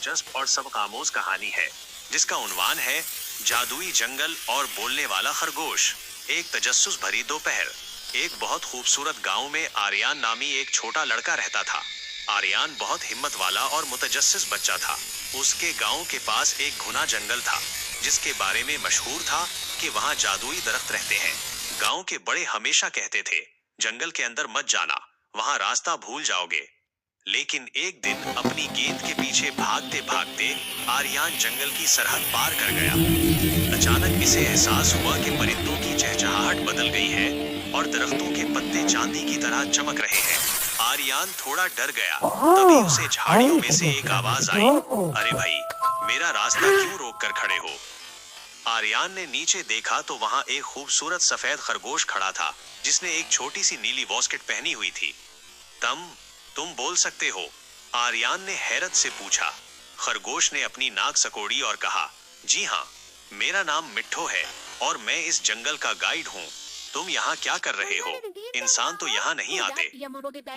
दिलचस्प और सबक आमोज कहानी है जिसका उन्वान है जादुई जंगल और बोलने वाला खरगोश। एक तजस्सुस भरी दोपहर, एक बहुत खूबसूरत गांव में आर्यान नामी एक छोटा लड़का रहता था। आर्यान बहुत हिम्मत वाला और मुतजस्सिस बच्चा था। उसके गांव के पास एक घना जंगल था जिसके बारे में मशहूर था कि वहां जादुई दरख्त रहते हैं। गांव के बड़े हमेशा कहते थे, जंगल के अंदर मत जाना, वहां रास्ता भूल जाओगे। लेकिन एक दिन अपनी गेंद के पीछे भागते भागते आर्यान जंगल की सरहद पार कर गया। अचानक इसे एहसास हुआ कि परिंदों की चहचहाहट बदल गई है और दरख्तों के पत्ते चांदी की तरह चमक रहे हैं। आर्यान थोड़ा डर गया। तभी उसे झाड़ियों में से एक आवाज आई, अरे भाई, मेरा रास्ता क्यों रोक कर खड़े हो? आर्यान ने नीचे देखा तो वहां एक खूबसूरत सफेद खरगोश खड़ा था जिसने एक छोटी सी नीली वॉस्केट पहनी हुई थी। तुम बोल सकते हो? आर्यान ने हैरत से पूछा। खरगोश ने अपनी नाक सकोड़ी और कहा, जी हाँ, मेरा नाम मिट्ठो है और मैं इस जंगल का गाइड हूँ। तुम यहाँ क्या कर रहे हो? इंसान तो यहाँ नहीं आते।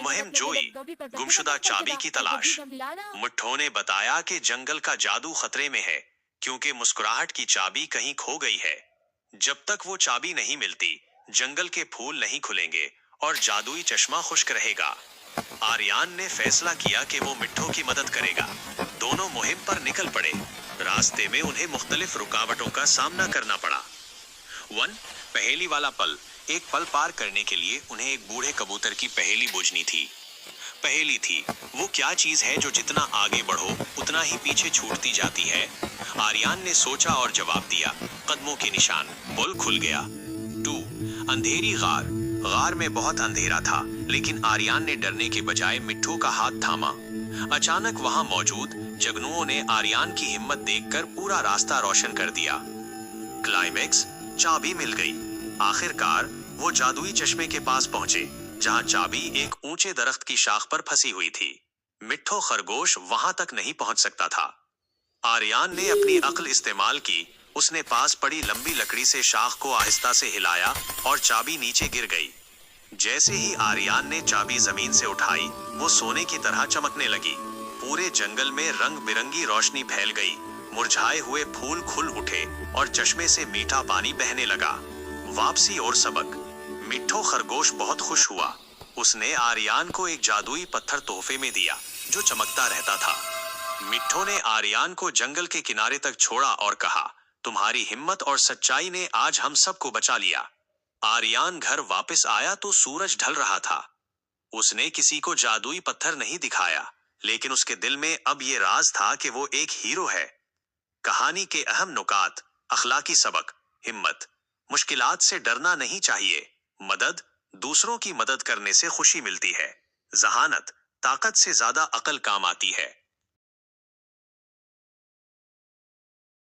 मुहिम जोई, गुमशुदा चाबी की तलाश। मिट्ठो ने बताया कि जंगल का जादू खतरे में है क्योंकि मुस्कुराहट की चाबी कहीं खो गई है। जब तक वो चाबी नहीं मिलती, जंगल के फूल नहीं खुलेंगे और जादुई चश्मा खुश्क रहेगा। आर्यान ने फैसला किया कि वो मिट्ठो की मदद करेगा। दोनों मुहिम पर निकल पड़े। रास्ते में उन्हें मुख्तलिफ रुकावटों का सामना करना पड़ा। पहेली वाला पल। एक पल पार करने के लिए उन्हें एक बूढ़े कबूतर की पहेली बूझनी थी। पहेली थी, वो क्या चीज है जो जितना आगे बढ़ो उतना ही पीछे छूटती जाती है? आर्यान ने सोचा और जवाब दिया, कदमों के निशान। पुल खुल गया। अंधेरी गार में बहुत अंधेरा था, लेकिन आर्यान ने डरने के बजाय मिट्ठू का हाथ थामा। अचानक वहां मौजूद जगनुओं ने आर्यान की हिम्मत देखकर पूरा रास्ता रोशन कर दिया। क्लाइमेक्स, चाबी मिल गई। आखिरकार वो जादुई चश्मे के पास पहुंचे जहां चाबी एक ऊंचे दरख्त की शाख पर फंसी हुई थी। मिट्ठो खरगोश वहां तक नहीं पहुंच सकता था। आर्यान ने अपनी अक्ल इस्तेमाल की। उसने पास पड़ी लंबी लकड़ी से शाख को आहिस्ता से हिलाया और चाबी नीचे गिर गई। जैसे ही आर्यान ने चाबी जमीन से उठाई, वो सोने की तरह चमकने लगी। पूरे जंगल में रंग बिरंगी रोशनी फैल गई। मुरझाए हुए फूल खुल उठे और चश्मे से मीठा पानी बहने लगा। वापसी और सबक। मिट्ठो खरगोश बहुत खुश हुआ। उसने आर्यान को एक जादुई पत्थर तोहफे में दिया जो चमकता रहता था। मिट्ठो ने आर्यान को जंगल के किनारे तक छोड़ा और कहा, तुम्हारी हिम्मत और सच्चाई ने आज हम सबको बचा लिया। आर्यान घर वापस आया तो सूरज ढल रहा था। उसने किसी को जादुई पत्थर नहीं दिखाया, लेकिन उसके दिल में अब ये राज था कि वो एक हीरो है। कहानी के अहम नुकात। अखलाकी सबक। हिम्मत, मुश्किलात से डरना नहीं चाहिए। मदद, दूसरों की मदद करने से खुशी मिलती है। जहानत, ताकत से ज्यादा अकल काम आती है।